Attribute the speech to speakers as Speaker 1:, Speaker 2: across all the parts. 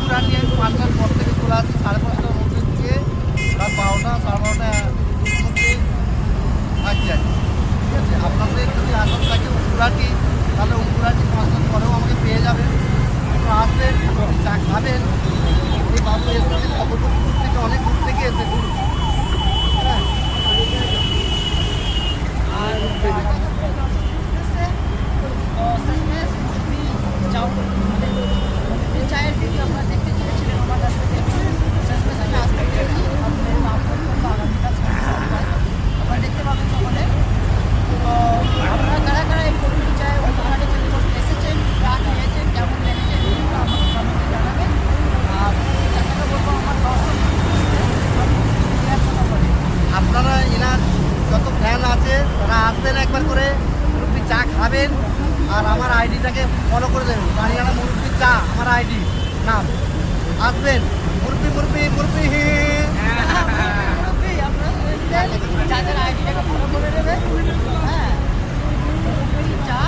Speaker 1: পুকুর নিয়ে 5টার পর থেকে চলে আসছি, 5:30টার মধ্যে থেকে রাত 12টা 12:30টার মধ্যে থাকি আর ঠিক আছে। আপনাদের যদি আসার থাকে উমরাটি, তাহলে উমরাটি 5টার পরেও আমাকে পেয়ে যাবেন। আপনারা আসবেন, চা খাবেন। এই বাবু এসেছেন খবরপুর থেকে, অনেক দূর থেকে এসেছেন। হ্যাঁ,
Speaker 2: চায়ের ভিডিও আপনারা দেখতে চেয়েছিলেন আমার কাছ থেকে, শেষ মেসেজে আসতে পেরেছি। আপনারা দেখতে পাবেন সকলে। তো আপনারা কারা কারা এই কমিটি চায় অনুষ্ঠানে এসেছেন, যা খেয়েছেন, কেমন লেগেছে এগুলো আমাকে কমেন্টে জানাবেন। আর চেষ্টা করবো আমার দর্শক বলে
Speaker 1: আপনারা এনার যত ফ্যান আছে তারা আসবেন, একবার করে মুরব্বি চা খাবেন আর আমার আইডিটাকে ফলো করে দেবেন। বাড়িয়ানা মুরব্বি চা আমার আইডি নাম। আসবেন মুরব্বি মুরব্বি মুরব্বি।
Speaker 2: আপনারা যাদের আইডিটাকে ফলো করে দেবেন, হ্যাঁ চা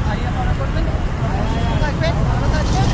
Speaker 2: আইডিয়া ফলো করবেন। থাকবেন, ভালো থাকবেন।